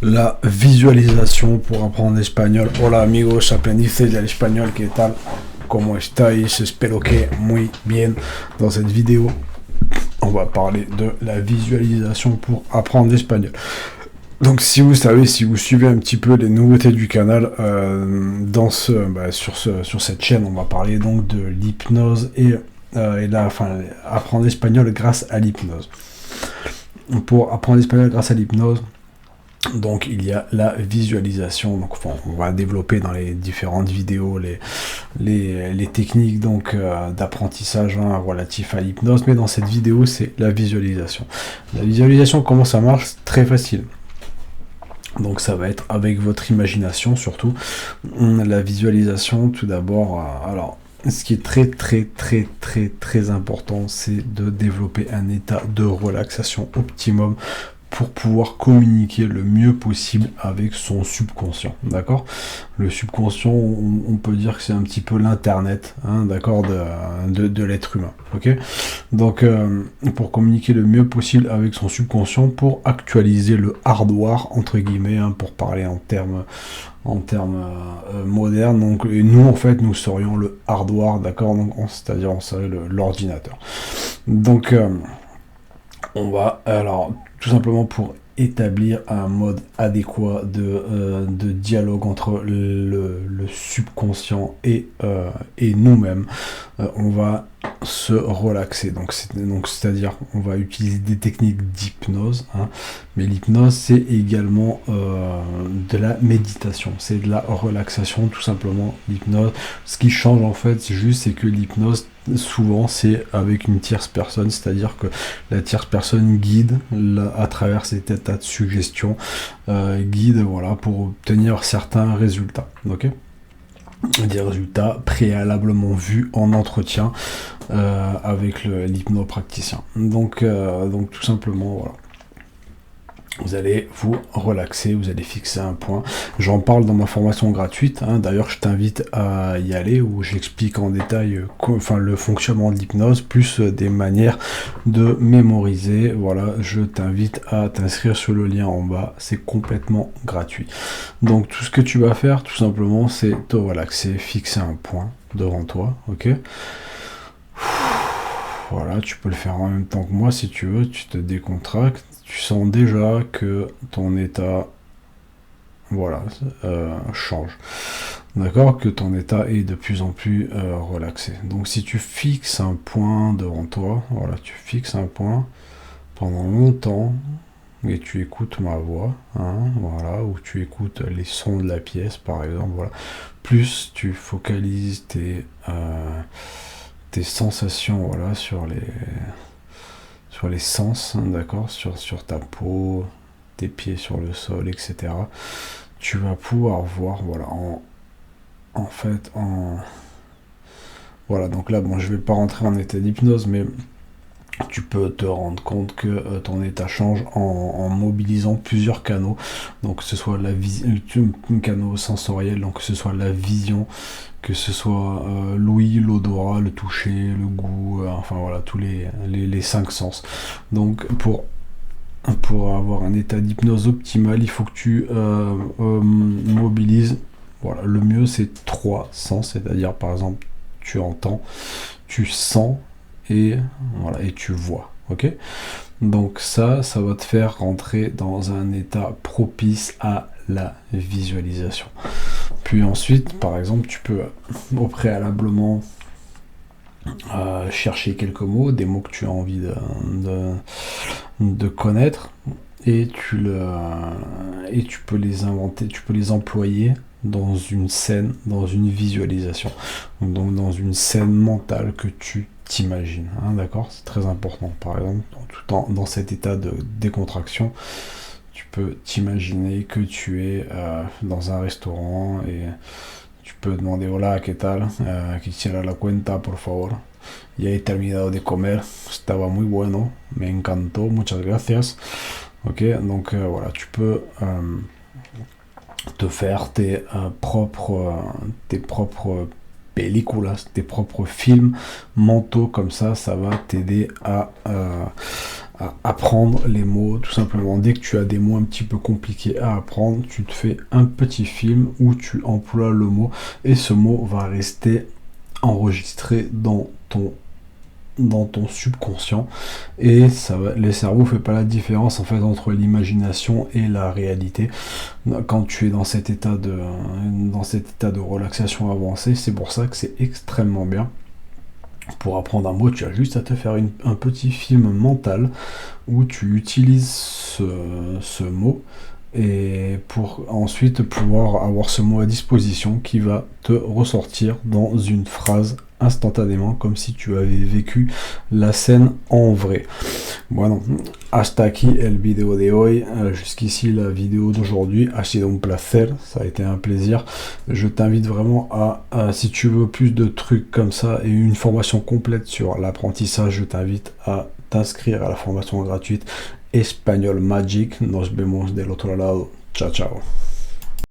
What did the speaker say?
la visualisation pour apprendre l'espagnol. Hola amigos, aprendices del español, ¿qué tal? ¿Cómo estáis? Espero que muy bien. Dans cette vidéo, on va parler de la visualisation pour apprendre l'espagnol. Donc si vous savez, si vous suivez un petit peu les nouveautés du canal, sur cette chaîne, on va parler donc de l'hypnose apprendre l'espagnol grâce à l'hypnose. Pour apprendre l'espagnol grâce à l'hypnose, donc il y a la visualisation. Donc on va développer dans les différentes vidéos les techniques d'apprentissage relatifs à l'hypnose, mais dans cette vidéo c'est la visualisation. La visualisation, comment ça marche? Très facile. Donc ça va être avec votre imagination surtout. La visualisation, tout d'abord, ce qui est très important, c'est de développer un état de relaxation optimum pour pouvoir communiquer le mieux possible avec son subconscient, d'accord? Le subconscient, on peut dire que c'est un petit peu l'internet, d'accord, de l'être humain, ok? Donc, pour communiquer le mieux possible avec son subconscient, pour actualiser le hardware, entre guillemets, pour parler en termes modernes. Donc, et nous, en fait, nous serions le hardware, d'accord? Donc, c'est-à-dire, on serait l'ordinateur. Donc, on va, alors, tout simplement pour établir un mode adéquat de dialogue entre le subconscient et nous-mêmes, on va se relaxer. Donc c'est-à-dire on va utiliser des techniques d'hypnose, mais l'hypnose c'est également de la méditation, c'est de la relaxation tout simplement. L'hypnose, ce qui change en fait c'est que l'hypnose souvent c'est avec une tierce personne, c'est-à-dire que la tierce personne guide à travers cet état de suggestion, guide pour obtenir certains résultats, ok? Des résultats préalablement vus en entretien avec l'hypnopraticien. Donc tout simplement, voilà. Vous allez vous relaxer, vous allez fixer un point. J'en parle dans ma formation gratuite. D'ailleurs, je t'invite à y aller où j'explique en détail le fonctionnement de l'hypnose, plus des manières de mémoriser. Voilà, je t'invite à t'inscrire sur le lien en bas. C'est complètement gratuit. Donc, tout ce que tu vas faire, tout simplement, c'est te relaxer, fixer un point devant toi, ok? Voilà, tu peux le faire en même temps que moi si tu veux, tu te décontractes, tu sens déjà que ton état change. D'accord? Que ton état est de plus en plus relaxé. Donc si tu fixes un point devant toi, voilà, tu fixes un point pendant longtemps et tu écoutes ma voix, voilà, ou tu écoutes les sons de la pièce par exemple, voilà. Plus tu focalises tes sensations, voilà, sur les sens, d'accord, sur ta peau, tes pieds sur le sol, etc. Tu vas pouvoir voir, voilà, voilà, donc là, bon, je vais pas rentrer en état d'hypnose, mais tu peux te rendre compte que ton état change en mobilisant plusieurs canaux, donc que ce soit un canal sensoriel, donc que ce soit la vision, que ce soit l'ouïe, l'odorat, le toucher, le goût, voilà, tous les 5 sens. Donc pour avoir un état d'hypnose optimal, il faut que tu mobilises, voilà, le mieux c'est 3 sens, c'est-à-dire par exemple tu entends, tu sens et tu vois, ok? Donc ça va te faire rentrer dans un état propice à la visualisation. Puis ensuite, par exemple, tu peux au préalablement chercher quelques mots, des mots que tu as envie de connaître, et tu peux les inventer, tu peux les employer dans une scène, dans une visualisation, donc dans une scène mentale que tu t'imagines, d'accord? C'est très important. Par exemple, dans cet état de décontraction, tu peux t'imaginer que tu es dans un restaurant et tu peux demander hola, ¿qué tal? Quisiera la cuenta, por favor. Ya he terminado de comer, estaba muy bueno, me encantó, muchas gracias. Ok, donc voilà, tu peux te faire tes propres películas, tes propres films mentaux, comme ça va t'aider à à apprendre les mots, tout simplement. Dès que tu as des mots un petit peu compliqués à apprendre, tu te fais un petit film où tu emploies le mot, et ce mot va rester enregistré dans ton subconscient, et les cerveaux ne fait pas la différence en fait entre l'imagination et la réalité quand tu es dans cet état de relaxation avancée. C'est pour ça que c'est extrêmement bien. Pour apprendre un mot, tu as juste à te faire un petit film mental où tu utilises ce mot, et pour ensuite pouvoir avoir ce mot à disposition qui va te ressortir dans une phrase instantanément, comme si tu avais vécu la scène en vrai. Bueno, hasta aquí el video de hoy. Jusqu'ici la vidéo d'aujourd'hui. Ha sido un placer, ça a été un plaisir. Je t'invite vraiment si tu veux plus de trucs comme ça et une formation complète sur l'apprentissage, je t'invite à t'inscrire à la formation gratuite Espagnol Magic. Nos vemos del otro lado. Ciao, ciao.